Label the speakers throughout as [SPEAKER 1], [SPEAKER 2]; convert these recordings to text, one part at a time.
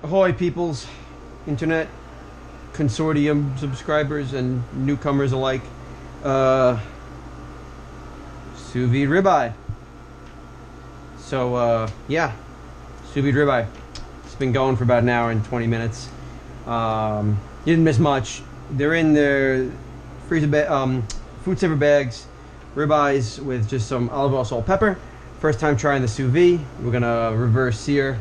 [SPEAKER 1] Ahoy, peoples, internet consortium subscribers and newcomers alike. Sous vide ribeye. So, yeah, sous vide ribeye. It's been going for about an hour and 20 minutes. You didn't miss much. They're in their food saver bags, ribeyes with just some olive oil, salt, pepper. First time trying the sous vide. We're gonna reverse sear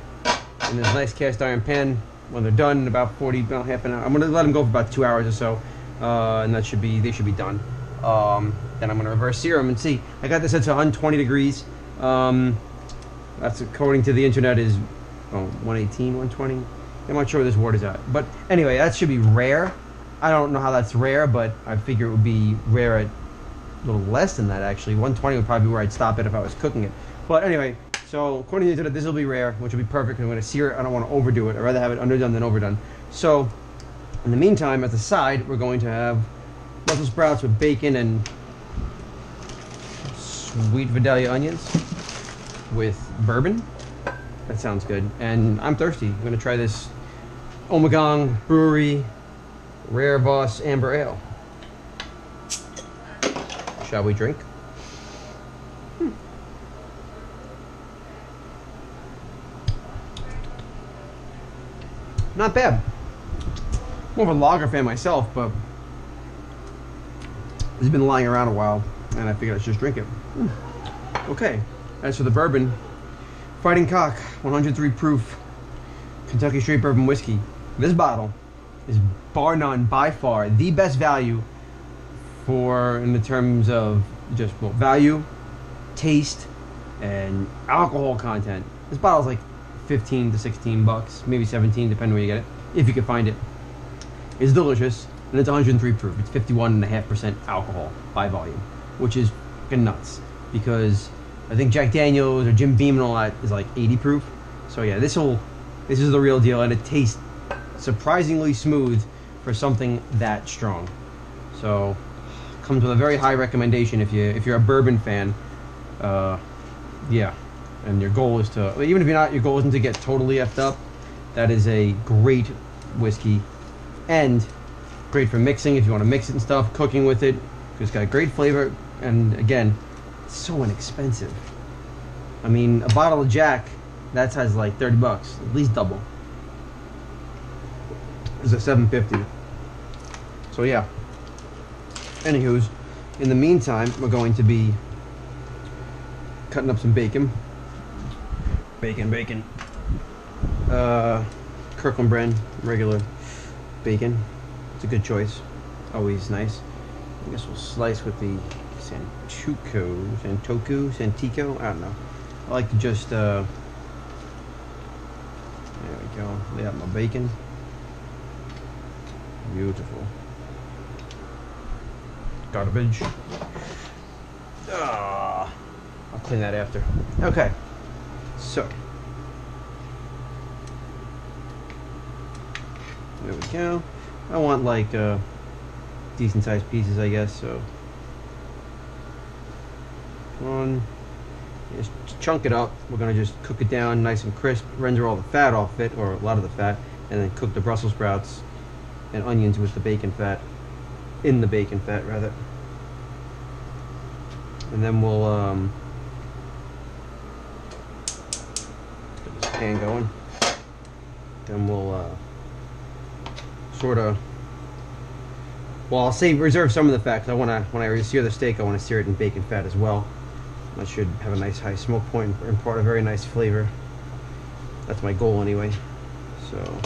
[SPEAKER 1] in this nice cast iron pan. When they're done in about half an hour, I'm gonna let them go for about 2 hours or so, and they should be done. Then I'm gonna reverse sear them and see. I got this at 120 degrees. That's according to the internet is 118, 120. I'm not sure where this water's at, but anyway, that should be rare. I don't know how that's rare, but I figure it would be rare at a little less than that actually. 120 would probably be where I'd stop it if I was cooking it. But anyway, so according to the internet, this will be rare, which will be perfect. I'm going to sear it. I don't want to overdo it. I'd rather have it underdone than overdone. So, in the meantime, at the side, we're going to have Brussels sprouts with bacon and sweet Vidalia onions with bourbon. That sounds good. And I'm thirsty. I'm going to try this Ommegang Brewery Rare Voss Amber Ale. Shall we drink? Not bad. More of a lager fan myself, but it's been lying around a while, and I figured I should just drink it. Okay. As for the bourbon, Fighting Cock, 103 proof Kentucky Straight Bourbon Whiskey. This bottle is bar none, by far, the best value in the terms of just value, taste, and alcohol content. This bottle is like 15 to 16 bucks, maybe 17, depending where you get it, if you can find it. It's delicious, and it's 103 proof. It's 51.5% alcohol by volume, which is fucking nuts, because I think Jack Daniels or Jim Beam and all that is like 80 proof. So yeah, this is the real deal, and it tastes surprisingly smooth for something that strong. So comes with a very high recommendation if you're a bourbon fan. Yeah, and your goal is to, even if you're not, your goal isn't to get totally effed up. That is a great whiskey, and great for mixing if you want to mix it and stuff, cooking with it, because it's got great flavor. And again, it's so inexpensive. I mean, a bottle of Jack, that has like 30 bucks, at least double. It's a $7.50. So yeah. Anywho's, in the meantime, we're going to be cutting up some bacon. Bacon. Kirkland brand, regular bacon. It's a good choice. Always nice. I guess we'll slice with the Santico. I don't know. I like to just, there we go. Lay out my bacon. Beautiful. Garbage. I'll clean that after. Okay. So. There we go. I want like decent sized pieces, I guess, so. Just chunk it up. We're going to just cook it down nice and crisp, render all the fat off it, or a lot of the fat, and then cook the Brussels sprouts and onions with the bacon fat, in the bacon fat rather. And then we'll get this pan going. Then we'll sort of, well, I'll reserve some of the fat, because I want to, when I sear the steak, I want to sear it in bacon fat as well. That should have a nice high smoke point and impart a very nice flavor. That's my goal anyway. So.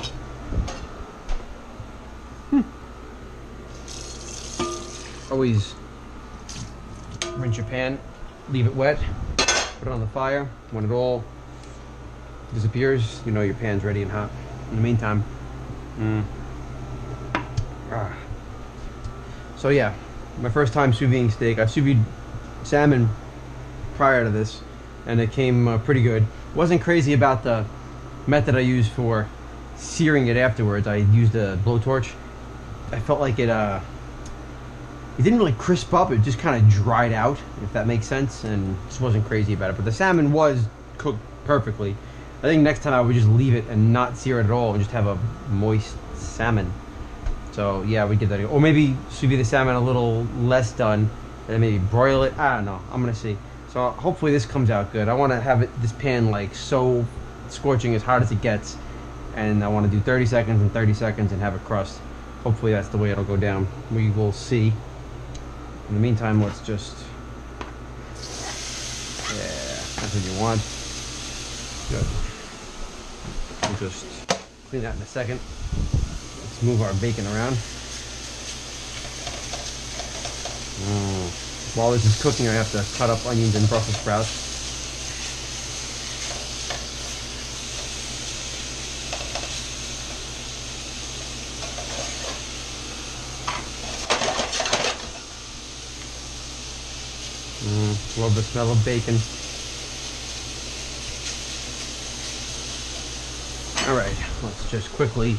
[SPEAKER 1] Always rinse your pan, leave it wet, put it on the fire. When it all disappears, you know your pan's ready and hot. In the meantime, so yeah, my first time sous videing steak. I've sous vide salmon prior to this, and it came pretty good. Wasn't crazy about the method I used for searing it afterwards. I used a blowtorch. I felt like it didn't really crisp up. It just kind of dried out, if that makes sense, and just wasn't crazy about it. But the salmon was cooked perfectly. I think next time I would just leave it and not sear it at all and just have a moist salmon. So yeah, we get that. Or maybe sous vide the salmon a little less done, and then maybe broil it. I don't know. I'm gonna see. So hopefully this comes out good. I want to have this pan like so scorching as hot as it gets, and I want to do 30 seconds and 30 seconds and have a crust. Hopefully that's the way it'll go down. We will see. In the meantime, let's just, yeah, that's what you want. Good. We'll just clean that in a second. Let's move our bacon around. While this is cooking, I have to cut up onions and Brussels sprouts. Love the smell of bacon. Alright, let's just quickly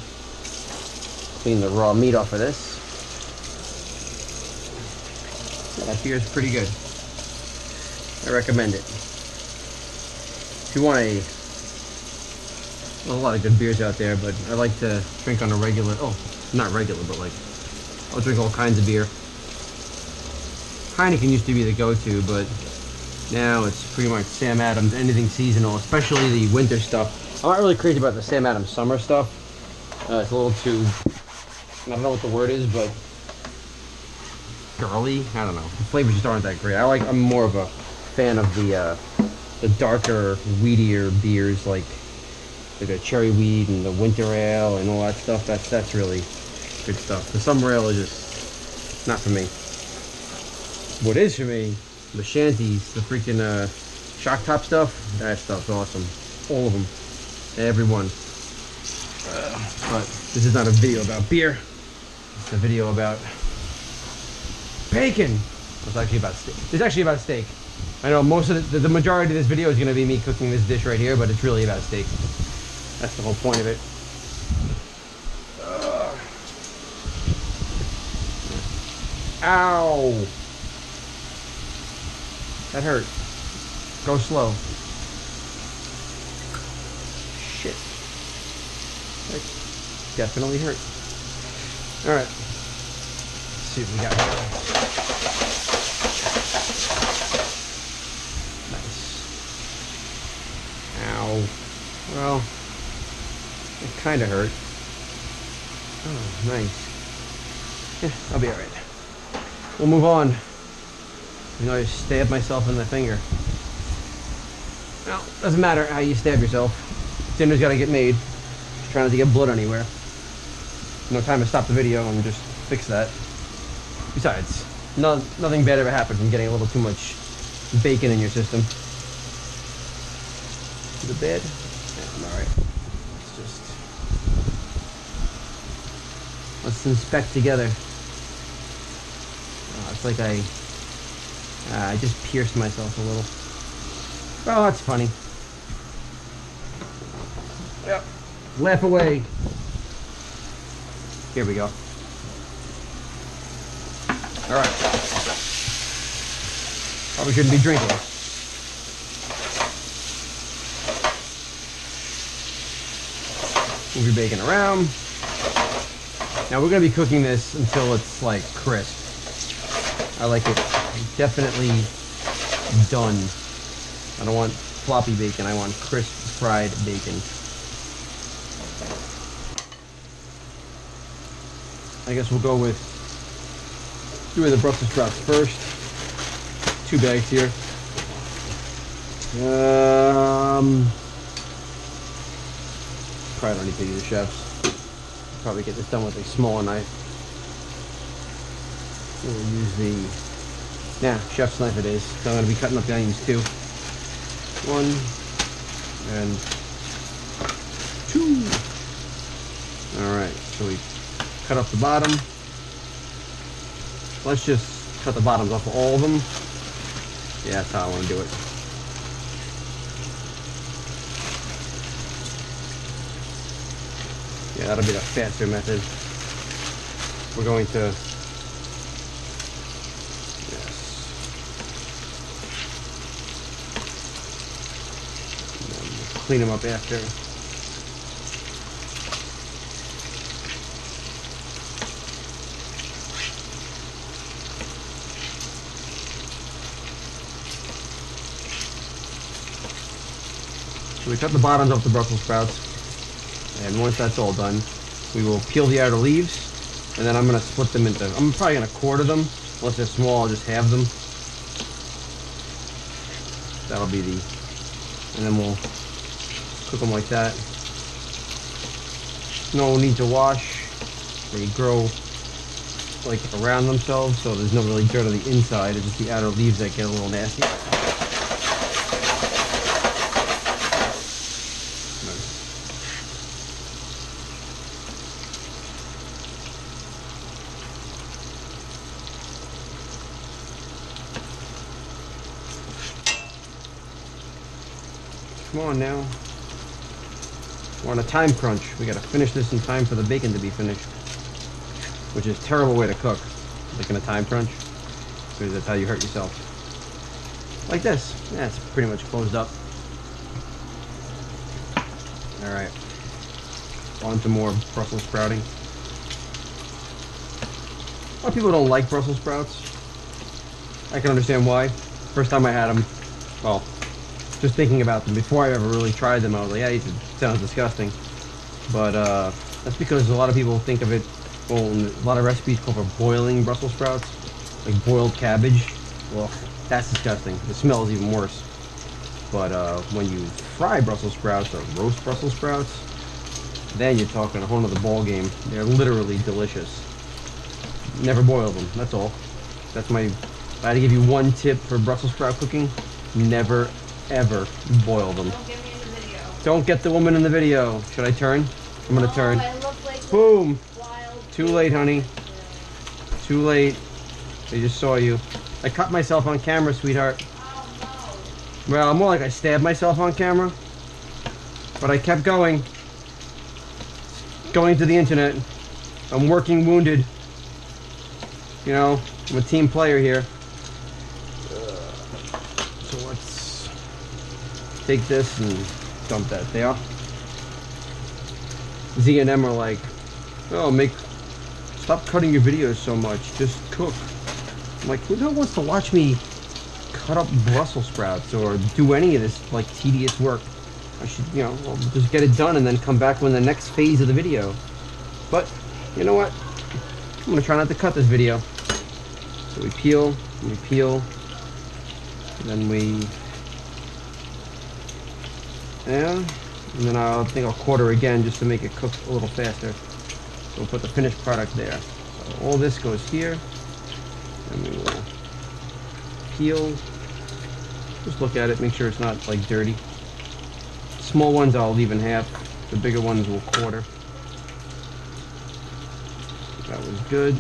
[SPEAKER 1] clean the raw meat off of this. That beer is pretty good. I recommend it. If you want there's a lot of good beers out there, but I like to drink on a regular, not regular, but like, I'll drink all kinds of beer. Heineken used to be the go-to, but now it's pretty much Sam Adams, anything seasonal, especially the winter stuff. I'm not really crazy about the Sam Adams summer stuff. It's a little too, I don't know what the word is, but girly. I don't know. The flavors just aren't that great. I'm more of a fan of the darker, weedier beers like a cherry weed and the winter ale and all that stuff. That's really good stuff. The summer ale is just not for me. What is for me, the shanties, the freaking shock top stuff, that stuff's awesome. All of them. Every one. But this is not a video about beer. It's a video about bacon. It's actually about steak. It's actually about steak. I know most of the majority of this video is going to be me cooking this dish right here, but it's really about steak. That's the whole point of it. Ow! That hurt. Go slow. Shit. That definitely hurt. Alright. Let's see what we got here. Nice. Ow. Well, it kind of hurt. Oh, nice. Yeah, I'll be alright. We'll move on. You know, I stabbed myself in the finger. Well, doesn't matter how you stab yourself. Dinner's gotta get made. Just trying not to get blood anywhere. No time to stop the video and just fix that. Besides, nothing bad ever happened from getting a little too much bacon in your system. Is it bad? Yeah, I'm alright. Let's inspect together. It's like I just pierced myself a little. Oh, that's funny. Yep. Laugh away. Here we go. Alright. Probably shouldn't be drinking. Move your bacon around. Now we're going to be cooking this until it's like crisp. I like it definitely done. I don't want floppy bacon, I want crisp fried bacon. I guess we'll go with the Brussels sprouts first. 2 bags here. Probably don't need to use the chefs. Probably get this done with a smaller knife. We'll use the chef's knife it is. So I'm going to be cutting up the onions too. 1 and 2. Alright, so we cut up the bottom. Let's just cut the bottoms off of all of them. Yeah, that's how I want to do it. Yeah, that'll be the faster method. We're going to clean them up after. So we cut the bottoms off the Brussels sprouts, and once that's all done, we will peel the outer leaves, and then I'm going to split them into, I'm probably going to quarter them. Unless they're small, I'll just halve them. That'll be the, and then we'll cook them like that. No need to wash. They grow like around themselves, so there's no really dirt on the inside. It's just the outer leaves that get a little nasty. Come on now. We're on a time crunch. We gotta finish this in time for the bacon to be finished. Which is a terrible way to cook. Like in a time crunch. Because that's how you hurt yourself. Like this. Yeah, it's pretty much closed up. Alright. On to more Brussels sprouting. A lot of people don't like Brussels sprouts. I can understand why. First time I had them, well, just thinking about them before I ever really tried them, I was like, yeah, it sounds disgusting. But that's because a lot of people think of it, well, a lot of recipes call for boiling Brussels sprouts, like boiled cabbage. Well, that's disgusting. The smell is even worse. But when you fry Brussels sprouts or roast Brussels sprouts, then you're talking a whole nother ball game. They're literally delicious. Never boil them, that's all. That's my, if I had to give you one tip for Brussels sprout cooking, never ever boil them.
[SPEAKER 2] Don't get me in the video.
[SPEAKER 1] Don't get the woman in the video. Should I turn? I'm gonna turn.
[SPEAKER 2] I look like
[SPEAKER 1] boom!
[SPEAKER 2] Wild
[SPEAKER 1] Too late, honey. Too late. They just saw you. I cut myself on camera, sweetheart.
[SPEAKER 2] Oh
[SPEAKER 1] no. Well, more like I stabbed myself on camera. But I kept going. Going to the internet. I'm working wounded. You know, I'm a team player here. So let's take this and dump that there. Z and M are like, oh, stop cutting your videos so much, just cook. I'm like, who the hell wants to watch me cut up Brussels sprouts or do any of this like tedious work? I should, you know, well, just get it done and then come back when the next phase of the video. But you know what? I'm gonna try not to cut this video. So we peel, and then we, yeah, and then I think I'll quarter again just to make it cook a little faster. So we'll put the finished product there. So all this goes here, and we will peel. Just look at it, make sure it's not like dirty. Small ones I'll leave in half, the bigger ones we'll quarter. That was good.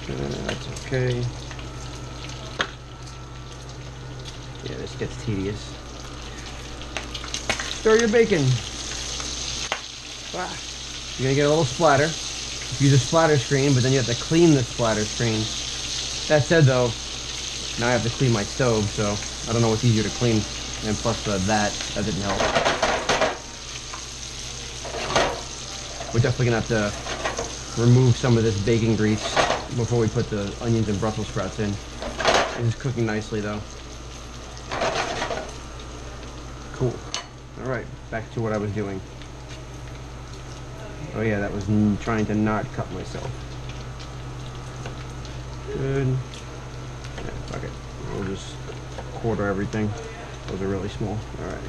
[SPEAKER 1] That's okay. Yeah, this gets tedious. Stir your bacon. Ah, you're gonna get a little splatter. Use a splatter screen, but then you have to clean the splatter screen. That said though, now I have to clean my stove, so I don't know what's easier to clean. And plus that didn't help. We're definitely gonna have to remove some of this bacon grease before we put the onions and Brussels sprouts in. It is cooking nicely though. Cool. Alright, back to what I was doing. Oh yeah, that was trying to not cut myself. Good. Yeah, fuck it. We'll just quarter everything. Those are really small. Alright.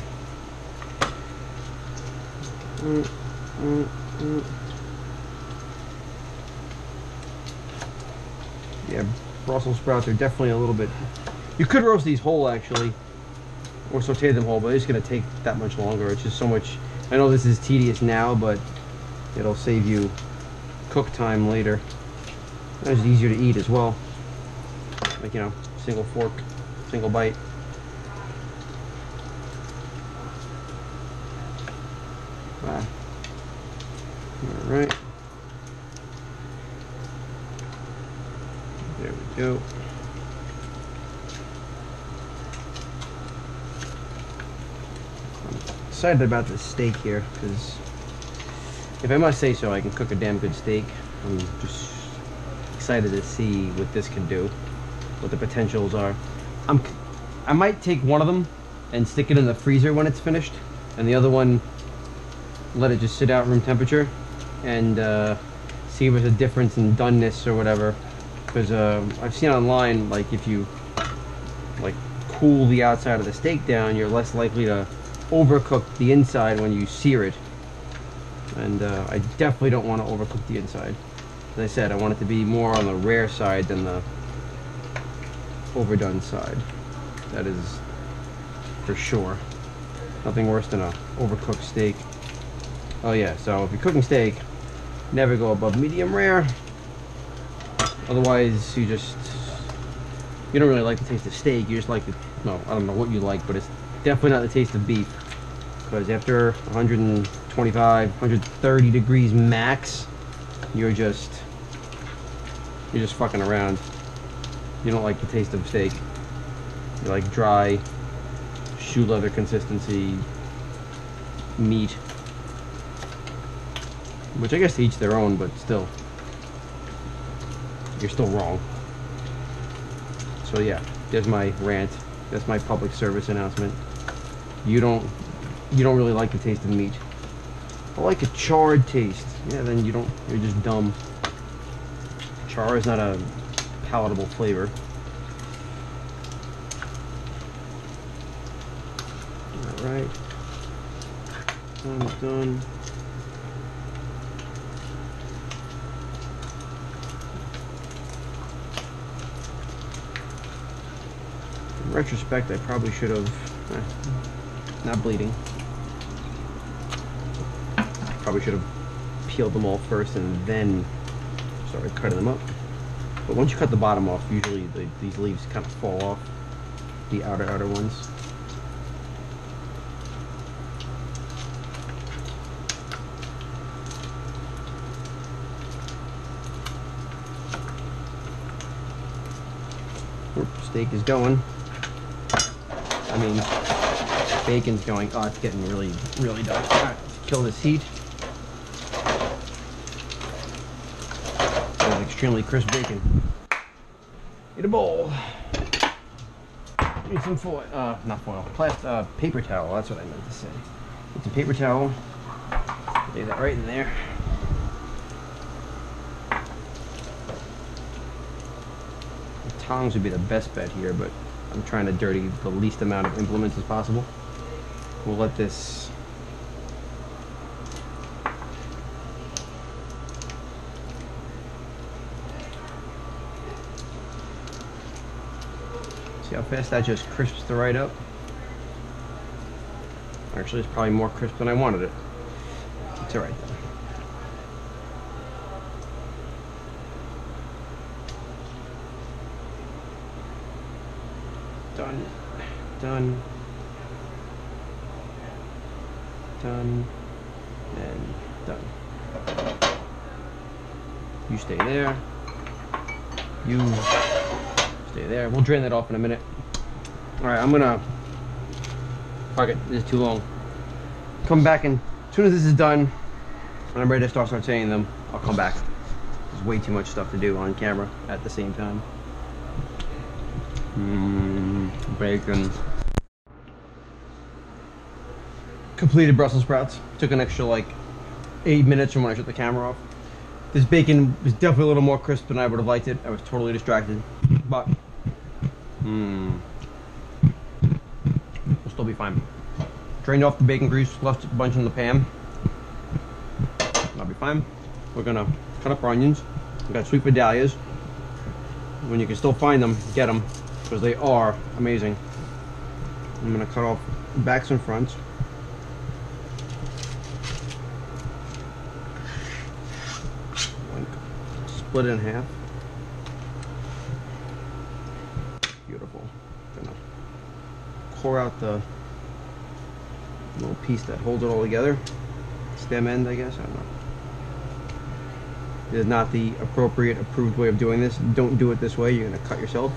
[SPEAKER 1] Yeah, Brussels sprouts are definitely a little bit... You could roast these whole actually, or saute them whole, but it's going to take that much longer. It's just so much... I know this is tedious now, but it'll save you cook time later. And it's easier to eat as well. Like, you know, single fork, single bite. Wow. Alright. There we go. excited about this steak here because, if I must say so, I can cook a damn good steak. I'm just excited to see what this can do, what the potentials are. I might take one of them and stick it in the freezer when it's finished, and the other one let it just sit out room temperature and see if there's a difference in doneness or whatever. Because I've seen online, like, if you like cool the outside of the steak down, you're less likely to overcook the inside when you sear it. And I definitely don't want to overcook the inside. As I said, I want it to be more on the rare side than the overdone side. That is for sure. Nothing worse than a overcooked steak. Oh yeah, so if you're cooking steak, never go above medium rare. Otherwise, you don't really like the taste of steak. You just like the, well, I don't know what you like, but it's definitely not the taste of beef. Because after 125, 130 degrees max, you're just fucking around. You don't like the taste of steak. You like dry, shoe leather consistency meat. Which I guess to each their own, but still. You're still wrong. So yeah, there's my rant. That's my public service announcement. You don't really like the taste of meat. I like a charred taste. Yeah, then you're just dumb. Char is not a palatable flavor. Alright. Done. In retrospect, I probably should have, not bleeding. Probably should have peeled them all first and then started cutting them up. But once you cut the bottom off, usually these leaves kind of fall off, the outer ones. Steak is going. I mean, bacon's going. Oh, it's getting really, really done. All right, let's kill this heat. That is extremely crisp bacon. Get a bowl. Need some foil. Not foil. Paper towel. That's what I meant to say. Get some paper towel. Lay that right in there. Tongs would be the best bet here, but I'm trying to dirty the least amount of implements as possible. We'll let this see how fast that just crisps the right up. Actually, it's probably more crisp than I wanted it. It's all right though. Done, done, done, and done. You stay there. You stay there. We'll drain that off in a minute. Alright, I'm gonna... Fuck it, this is too long. Come back and as soon as this is done, and I'm ready to start saying them, I'll come back. There's way too much stuff to do on camera at the same time. Bacon. Completed Brussels sprouts. Took an extra like 8 minutes from when I shut the camera off. This bacon was definitely a little more crisp than I would have liked it. I was totally distracted, but we'll still be fine. Drained off the bacon grease, left a bunch in the pan. That'll be fine. We're gonna cut up our onions. We got sweet Vidalias. When you can still find them, get them, because they are amazing. I'm gonna cut off backs and fronts. Split it in half. Beautiful. Gonna pour out the little piece that holds it all together. Stem end, I guess. I don't know. It is not the appropriate, approved way of doing this. Don't do it this way. You're gonna cut yourself.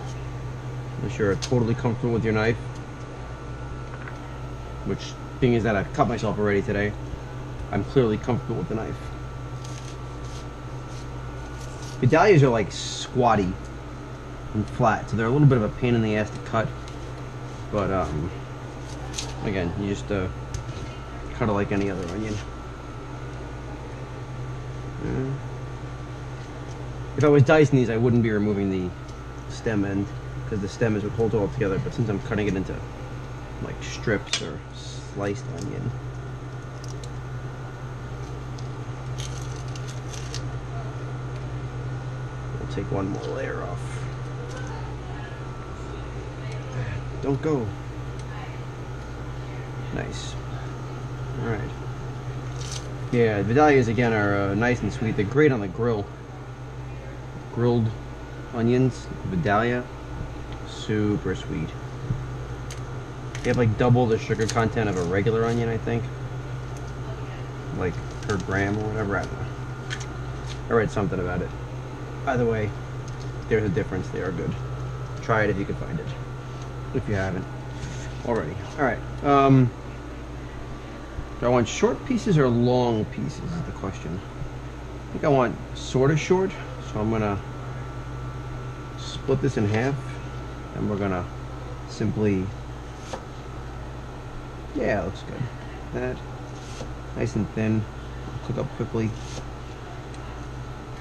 [SPEAKER 1] Unless you're totally comfortable with your knife. Which Being is that I've cut myself already today, I'm clearly comfortable with the knife. Vidalias are like squatty and flat, so they're a little bit of a pain in the ass to cut. But again, you just cut it like any other onion. If I was dicing these, I wouldn't be removing the stem end because the stem is what holds it all together. But since I'm cutting it into like strips or sliced onion, we'll take one more layer off. Don't go. Nice. All right. Yeah, Vidalias again are nice and sweet. They're great on the grill. Grilled onions, Vidalia, super sweet. They have like double the sugar content of a regular onion, I think. Like per gram or whatever, I don't know. I read something about it. Either way, there's a difference. They are good. Try it if you can find it. If you haven't already. Alright. Do I want short pieces or long pieces is the question. I think I want sort of short. So I'm gonna split this in half and we're gonna simply, yeah, it looks good. That, nice and thin, cook up quickly.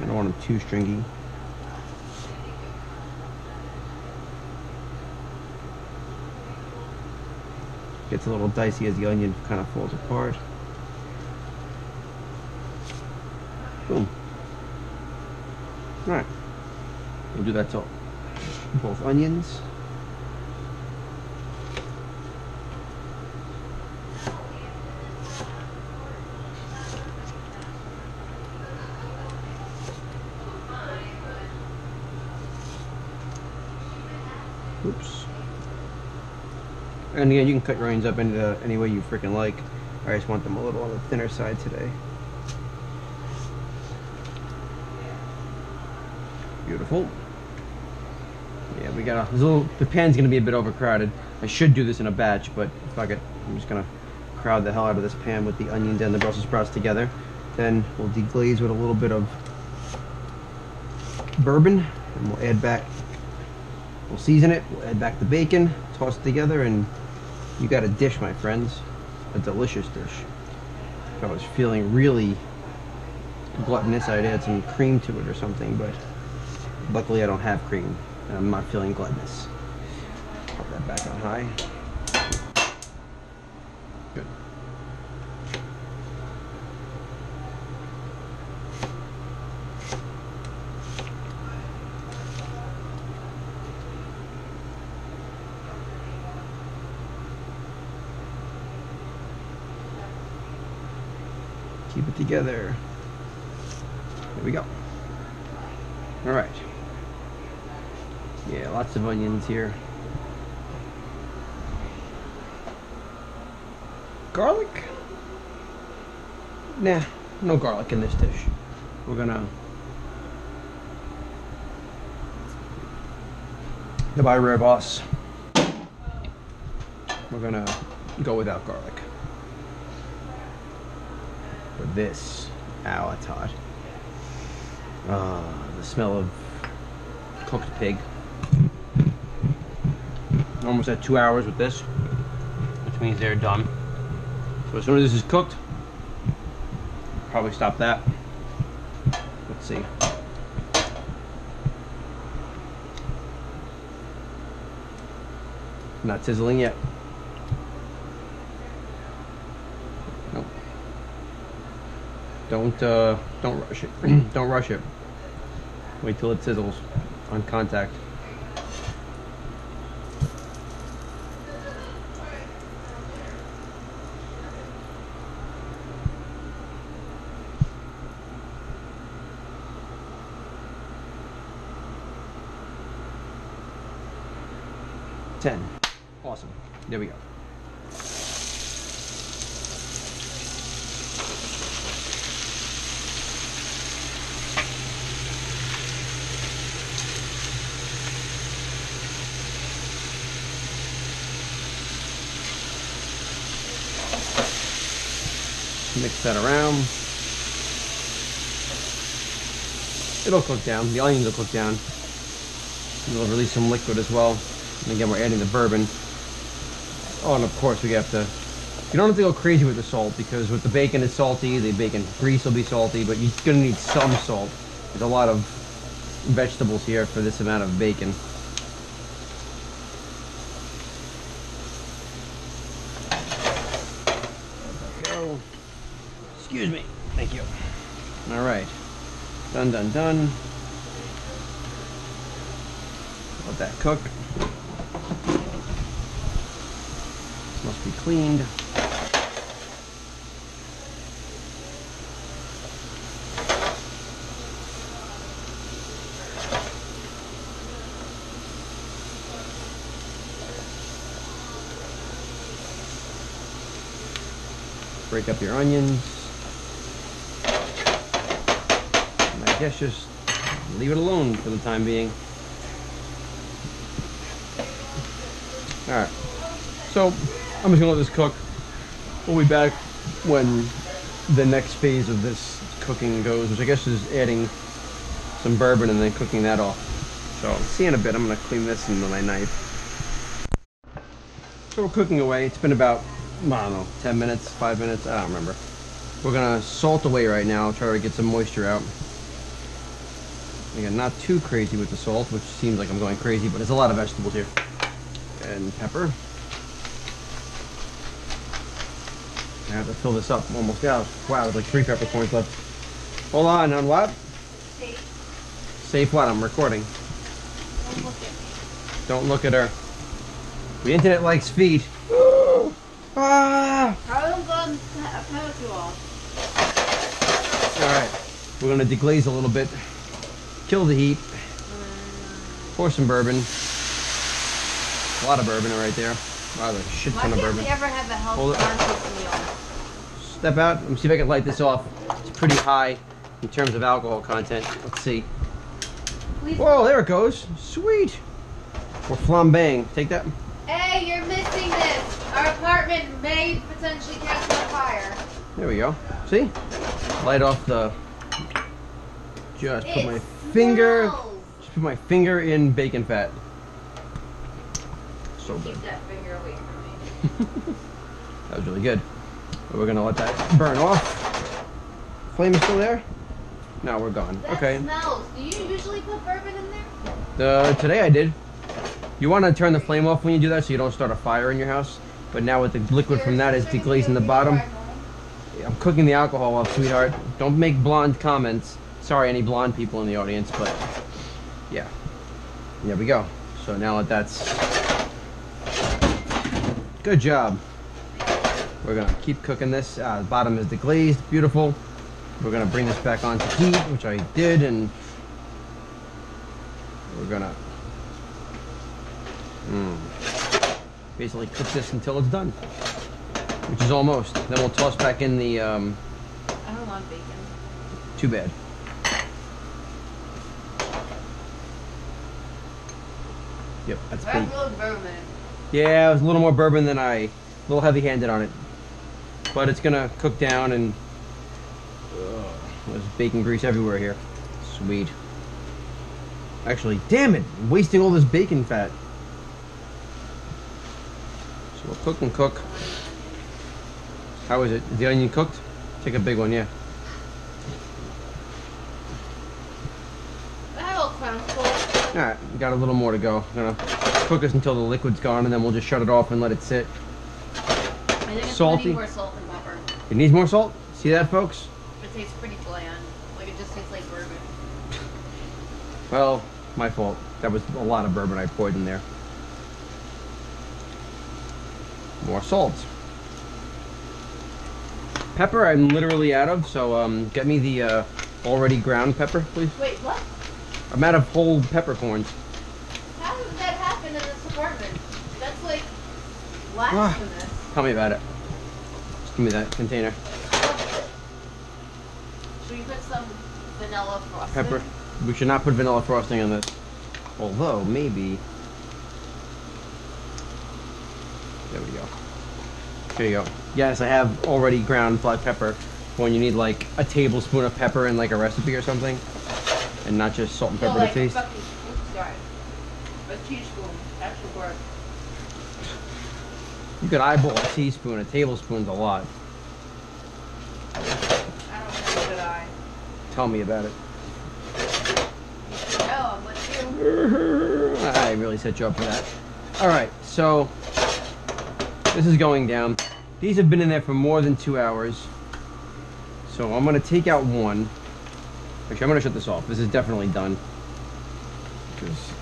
[SPEAKER 1] I don't want them too stringy. Gets a little dicey as the onion kind of falls apart. Boom. Alright. We'll do that to both onions. Oops. And again, you can cut your onions up into any way you freaking like. I just want them a little on the thinner side today. Beautiful. Yeah, we got the pan's gonna be a bit overcrowded. I should do this in a batch, but fuck it. I'm just gonna crowd the hell out of this pan with the onions and the Brussels sprouts together. Then we'll deglaze with a little bit of bourbon, and we'll add back, we'll season it, we'll add back the bacon, toss it together, and you got a dish, my friends. A delicious dish. If I was feeling really gluttonous, I'd add some cream to it or something, but luckily I don't have cream, and I'm not feeling gluttonous. Pop that back on high. Good. Keep it together. There we go. All right. Yeah, lots of onions here. Garlic? Nah, no garlic in this dish. We're gonna goodbye, Rare Boss. We're gonna go without garlic. For this, ow, it's hot. The smell of cooked pig. Almost at 2 hours with this, which means they're done. So as soon as this is cooked, probably stop that. Let's see. Not sizzling yet. Nope. Don't rush it. Don't rush it. Wait till it sizzles on contact. Awesome. There we go. Mix that around. It'll cook down. The onions will cook down. And it'll release some liquid as well. And again, we're adding the bourbon. Oh, and of course we have to. You don't have to go crazy with the salt because with the bacon it's salty. The bacon grease will be salty, but you're gonna need some salt. There's a lot of vegetables here for this amount of bacon. Go. Excuse me. Thank you. All right. Done, done, done. Let that cook. This must be cleaned. Break up your onions. And I guess just leave it alone for the time being. Alright, so I'm just gonna let this cook. We'll be back when the next phase of this cooking goes, which I guess is adding some bourbon and then cooking that off. So see you in a bit. I'm gonna clean this into my knife. So we're cooking away. It's been about, I don't know, 10 minutes, 5 minutes, I don't remember. We're gonna salt away right now, try to get some moisture out. Again, not too crazy with the salt, which seems like I'm going crazy, but there's a lot of vegetables here. And pepper. I have to fill this up almost out. Wow, there's like 3 peppercorns left. Hold on what?
[SPEAKER 2] Safe.
[SPEAKER 1] Safe what? I'm recording.
[SPEAKER 2] Don't look at me.
[SPEAKER 1] Don't look at her. The internet likes feet. Ah!
[SPEAKER 2] I don't go on a pedicure.
[SPEAKER 1] Alright, we're gonna deglaze a little bit. Kill the heat. Pour some bourbon. A lot of bourbon right there. Wow, there's a shit ton of bourbon.
[SPEAKER 2] Why can't we ever have a healthy farm meal?
[SPEAKER 1] Step out. Let me see if I can light this off. It's pretty high in terms of alcohol content. Let's see.
[SPEAKER 2] Please.
[SPEAKER 1] Whoa, there it goes. Sweet. We're flambeing. Take that.
[SPEAKER 2] Hey, you're missing this. Our apartment may potentially catch on fire.
[SPEAKER 1] There we go. See? Light off the. Just put my finger. Just put my finger in bacon fat. So good.
[SPEAKER 2] Keep that finger away from me.
[SPEAKER 1] That was really good. But we're gonna let that burn off. Flame is still there? No, we're gone.
[SPEAKER 2] That
[SPEAKER 1] Okay.
[SPEAKER 2] smells. Do you usually put bourbon in there?
[SPEAKER 1] Today I did. You want to turn the flame off when you do that so you don't start a fire in your house. But now with the liquid from that is deglazing the bottom. I'm cooking the alcohol off, sweetheart. Don't make blonde comments. Sorry, any blonde people in the audience, but yeah. There we go. So now that that's good job. We're gonna keep cooking this. The bottom is deglazed, beautiful. We're gonna bring this back onto heat, which I did, and we're gonna basically cook this until it's done, which is almost. Then we'll toss back in the.
[SPEAKER 2] I don't want bacon.
[SPEAKER 1] Too bad. Yep, that's
[SPEAKER 2] That's
[SPEAKER 1] bacon.
[SPEAKER 2] a little bourbon.
[SPEAKER 1] Yeah, it was a little more bourbon than a little heavy-handed on it, but it's gonna cook down and there's bacon grease everywhere here. Sweet. Actually, damn it, I'm wasting all this bacon fat. So we'll cook and cook. How is it? Is the onion cooked? Take a big one, yeah.
[SPEAKER 2] That whole crown's full.
[SPEAKER 1] Alright, got a little more to go. I'm gonna cook this until the liquid's gone and then we'll just shut it off and let it sit.
[SPEAKER 2] I think it's
[SPEAKER 1] Salty.
[SPEAKER 2] needing more salt and pepper.
[SPEAKER 1] It needs more salt? See that, folks?
[SPEAKER 2] It tastes pretty bland. Like it just tastes like bourbon.
[SPEAKER 1] Well, my fault. That was a lot of bourbon I poured in there. More salt. Pepper I'm literally out of, so get me the already ground pepper, please.
[SPEAKER 2] Wait, what?
[SPEAKER 1] I'm out of whole peppercorns.
[SPEAKER 2] How did that happen in this apartment? That's like blasphemous.
[SPEAKER 1] Tell me about it. Just give me that container.
[SPEAKER 2] Should we put some vanilla frosting?
[SPEAKER 1] Pepper. We should not put vanilla frosting on this. Although, maybe. There we go. Here you go. Yes, I have already ground black pepper when you need like a tablespoon of pepper in like a recipe or something, and not just salt and pepper to taste.
[SPEAKER 2] A teaspoon. That's the word.
[SPEAKER 1] You could eyeball a teaspoon. A tablespoon's a lot.
[SPEAKER 2] I don't have a good eye.
[SPEAKER 1] Tell me about it.
[SPEAKER 2] Oh, I'm with you.
[SPEAKER 1] I really set you up for that. All right, so this is going down. These have been in there for more than 2 hours. So I'm gonna take out one. Actually, I'm gonna shut this off. This is definitely done. Because,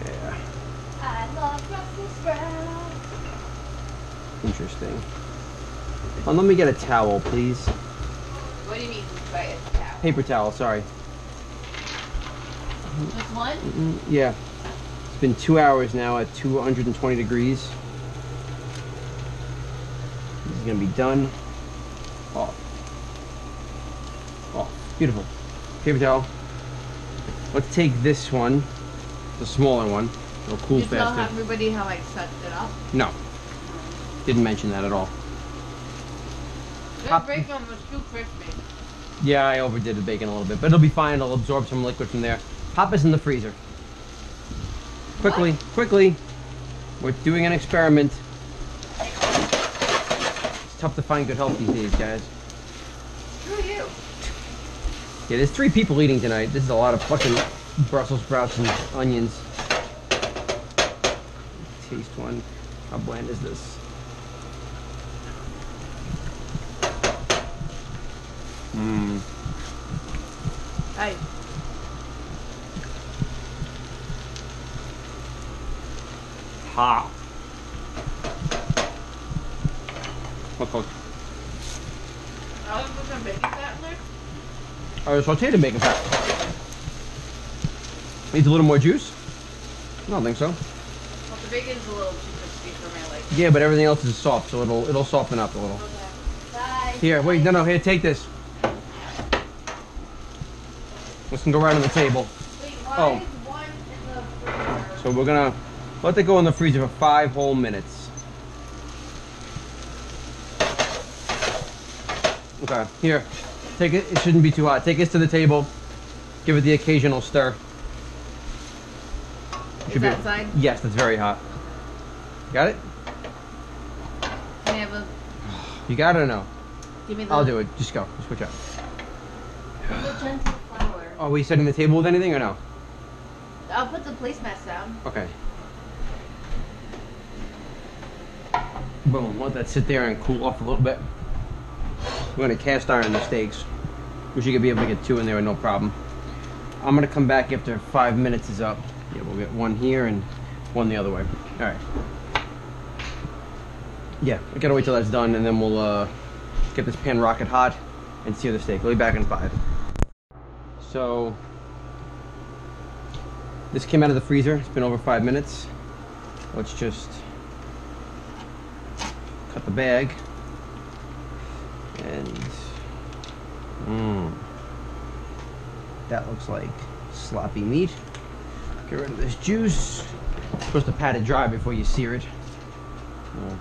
[SPEAKER 1] yeah.
[SPEAKER 2] I love Brussels sprouts.
[SPEAKER 1] Interesting. Let me get a towel, please.
[SPEAKER 2] What do you mean by a towel?
[SPEAKER 1] Paper towel, sorry.
[SPEAKER 2] Just one?
[SPEAKER 1] Yeah. It's been 2 hours now at 220 degrees. This is gonna be done. Off. Off. Beautiful. Paper towel. Let's take this one, the smaller one. It'll cool
[SPEAKER 2] faster. You tell
[SPEAKER 1] faster.
[SPEAKER 2] everybody how I set it up?
[SPEAKER 1] No. Didn't mention that at all.
[SPEAKER 2] This bacon was too crispy.
[SPEAKER 1] Yeah, I overdid the bacon a little bit, but it'll be fine. It'll absorb some liquid from there. Pop this in the freezer. Quickly, quickly. We're doing an experiment. It's tough to find good help these days, guys.
[SPEAKER 2] Screw you.
[SPEAKER 1] Yeah, there's 3 people eating tonight. This is a lot of fucking Brussels sprouts and onions. Taste one. How bland is this? Mmm.
[SPEAKER 2] Hey.
[SPEAKER 1] Hot. What cooked?
[SPEAKER 2] I was put some bacon fat in there.
[SPEAKER 1] I sauteed the bacon fat. Needs a little more juice? I don't think so.
[SPEAKER 2] Well, the bacon's a little too crispy for my liking.
[SPEAKER 1] Yeah, but everything else is soft, so it'll soften up a little.
[SPEAKER 2] Okay. Bye.
[SPEAKER 1] Here, wait, no, here, take this. This can go right on the table.
[SPEAKER 2] Wait, why
[SPEAKER 1] Oh.
[SPEAKER 2] is one in the freezer?
[SPEAKER 1] So we're gonna let that go in the freezer for 5 whole minutes. Okay, here, take it. It shouldn't be too hot. Take this to the table. Give it the occasional stir.
[SPEAKER 2] Is that side?
[SPEAKER 1] Yes, that's very hot. Got it?
[SPEAKER 2] Can I have a...
[SPEAKER 1] You got it or no?
[SPEAKER 2] Give me the...
[SPEAKER 1] I'll do it. Just go. Just switch out.
[SPEAKER 2] The gentle flour.
[SPEAKER 1] Are we setting the table with anything or no?
[SPEAKER 2] I'll put the placemats down.
[SPEAKER 1] Okay. Boom. Let that sit there and cool off a little bit. We're going to cast iron the steaks. We should be able to get 2 in there with no problem. I'm going to come back after 5 minutes is up. Yeah, we'll get 1 here and 1 the other way. Alright. Yeah, I gotta wait till that's done and then we'll get this pan rocket hot and sear the steak. We'll be back in 5. So, this came out of the freezer. It's been over 5 minutes. Let's just cut the bag. And, that looks like sloppy meat. Get rid of this juice. You're supposed to pat it dry before you sear it.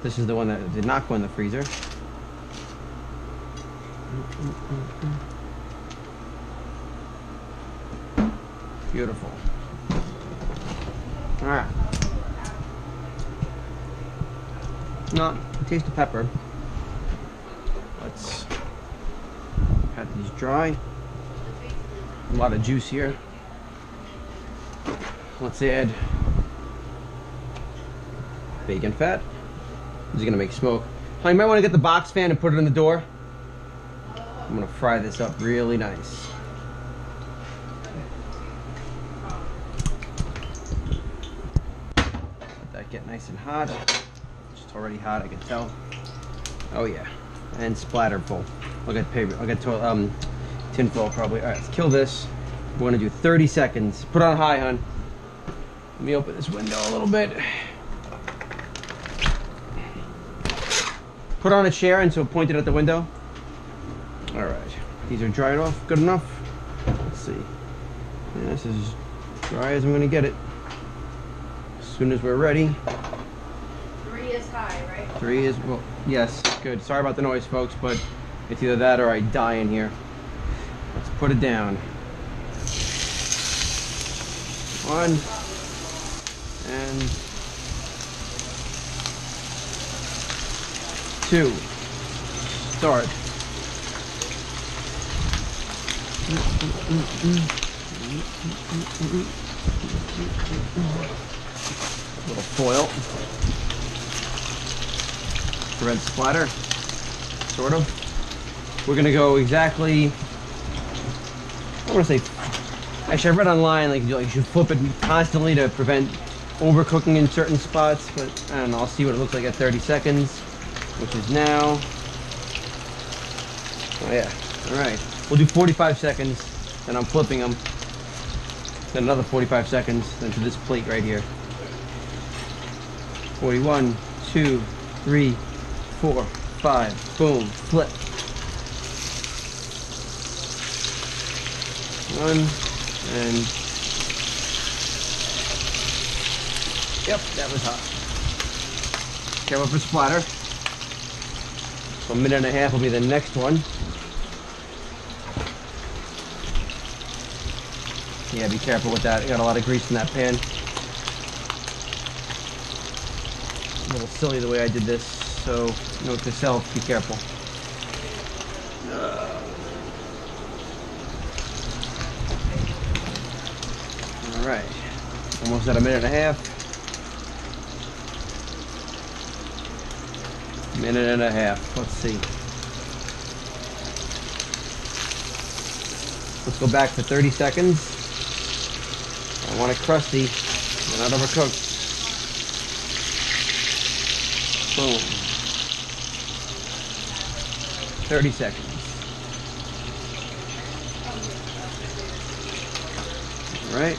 [SPEAKER 1] This is the one that did not go in the freezer. Beautiful. All right. No, taste the pepper. Let's pat these dry. A lot of juice here. Let's add bacon fat. This is gonna make smoke. You might want to get the box fan and put it in the door. I'm gonna fry this up really nice. Let that get nice and hot. It's already hot, I can tell. Oh yeah, and splatterful. I'll get paper. I'll get tin foil probably. All right, let's kill this. We're gonna do 30 seconds. Put on high, hun. Let me open this window a little bit. Put on a chair and so point it at the window. All right, these are dried off. Good enough. Let's see. Yeah, this is as dry as I'm gonna get it. As soon as we're ready,
[SPEAKER 2] dry, right?
[SPEAKER 1] 3 is, well, yes, good. Sorry about the noise, folks, but it's either that or I die in here. Let's put it down. 1 and 2. Start. Little foil. Prevent splatter. Sort of. We're gonna go exactly, I want to say, actually I read online like you should flip it constantly to prevent overcooking in certain spots, but I don't know, I'll see what it looks like at 30 seconds, which is now. Oh yeah, alright. We'll do 45 seconds, then I'm flipping them. Then another 45 seconds, then to this plate right here. 41, 2, 3, 4, 5, boom, flip. 1, and yep, that was hot. Careful for splatter. So 1.5 minutes will be the next one. Yeah, be careful with that. You got a lot of grease in that pan. A little silly the way I did this, so note to self, be careful. Alright, almost at 1.5 minutes. 1.5 minutes. Let's see. Let's go back for 30 seconds. I want it crusty and not overcooked. Boom. 30 seconds. All right.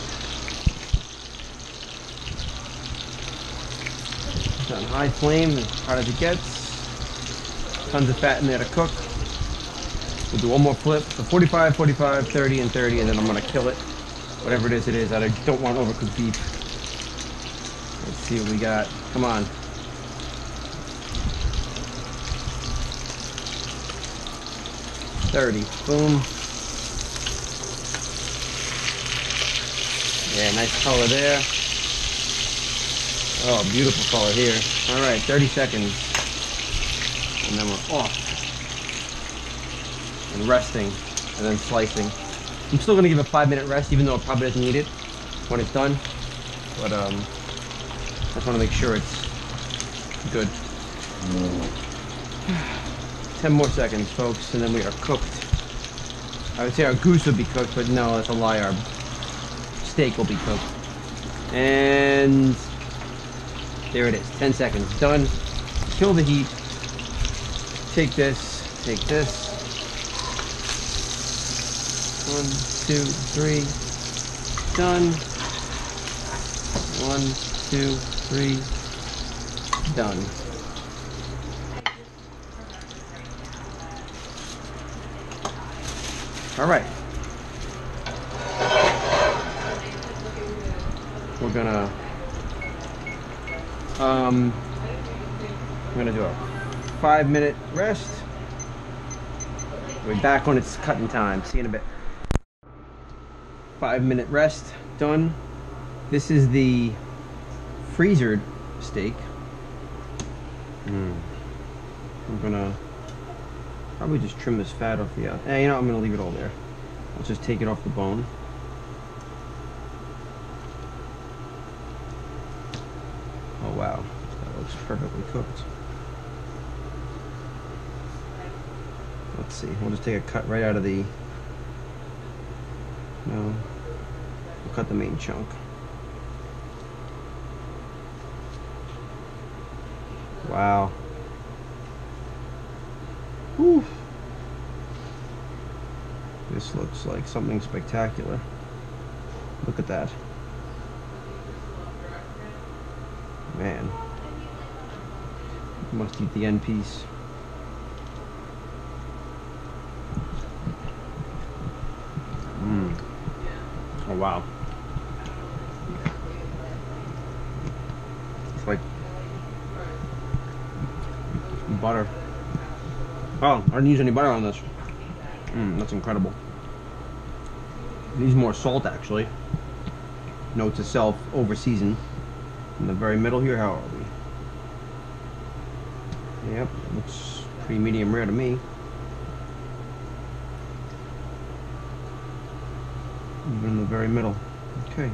[SPEAKER 1] It's on high flame, as hot as it gets. Tons of fat in there to cook. We'll do one more flip. So 45, 45, 30, and 30, and then I'm gonna kill it. Whatever it is. I don't want overcooked beef. Let's see what we got. Come on. $30. Boom. Yeah, nice color there. Oh, beautiful color here. All right, 30 seconds. And then we're off. And resting. And then slicing. I'm still going to give it a 5-minute rest, even though it probably doesn't need it when it's done. But I just want to make sure it's good. 10 more seconds, folks, and then we are cooked. I would say our goose would be cooked, but no, that's a lie. Our steak will be cooked. And there it is. 10 seconds. Done. Kill the heat. Take this. Take this. 1, 2, 3. Done. 1, 2, 3. Done. All right. We're gonna do a 5-minute rest. We'll be back when it's cutting time. See you in a bit. 5-minute rest, done. This is the freezered steak. I'm gonna probably just trim this fat off the you know, I'm gonna leave it all there. I'll just take it off the bone. Oh wow, that looks perfectly cooked. Let's see, we'll just take a cut right out of the, no, we'll cut the main chunk. Wow. Whew. This looks like something spectacular. Look at that. Man. You must eat the end piece. Oh wow. It's like Butter. Oh, I didn't use any butter on this. That's incredible. It needs more salt, actually. Note to self, over season. In the very middle here, how are we? Yep, looks pretty medium rare to me. Even in the very middle. Okay.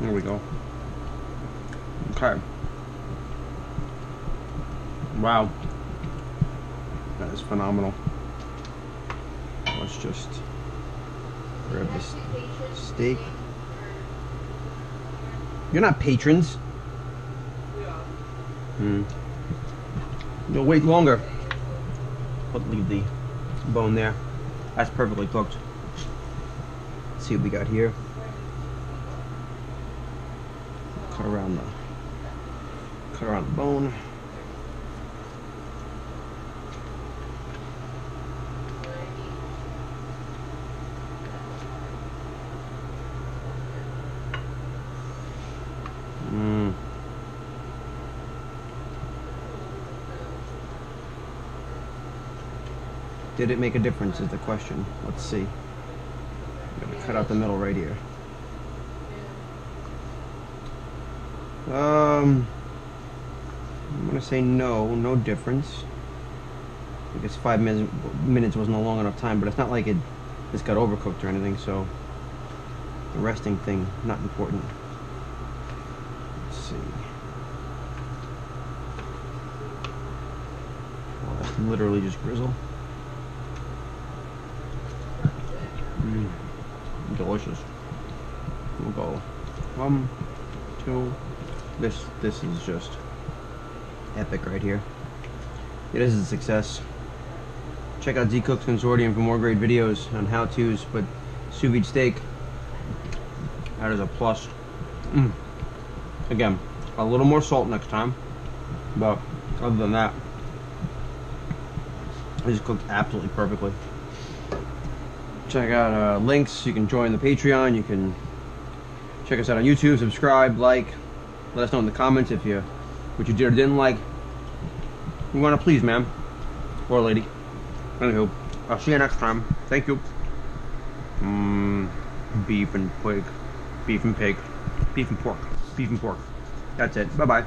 [SPEAKER 1] There we go. Okay. Wow. That is phenomenal. Let's just grab this steak. You're not patrons. You'll wait longer. But leave the bone there. That's perfectly cooked. Let's see what we got here. Cut around the bone. Did it make a difference is the question. Let's see. I'm gonna cut out the middle right here. I'm gonna say no difference. I guess 5 minutes wasn't a long enough time, but it's not like it just got overcooked or anything, so the resting thing, not important. Let's see. Oh, that's literally just grizzle. Delicious. We'll go 1, 2. This is just epic right here. It is a success. Check out Z Cooks Consortium for more great videos on how-tos, but sous vide steak, that is a plus. Again, a little more salt next time, but other than that, it is cooked absolutely perfectly. Check out links. You can join the Patreon. You can check us out on YouTube. Subscribe, like. Let us know in the comments if what you did or didn't like. We want to please, ma'am or lady. Anywho, I'll see you next time. Thank you. Beef and pig, beef and pig, beef and pork, beef and pork. That's it. Bye bye.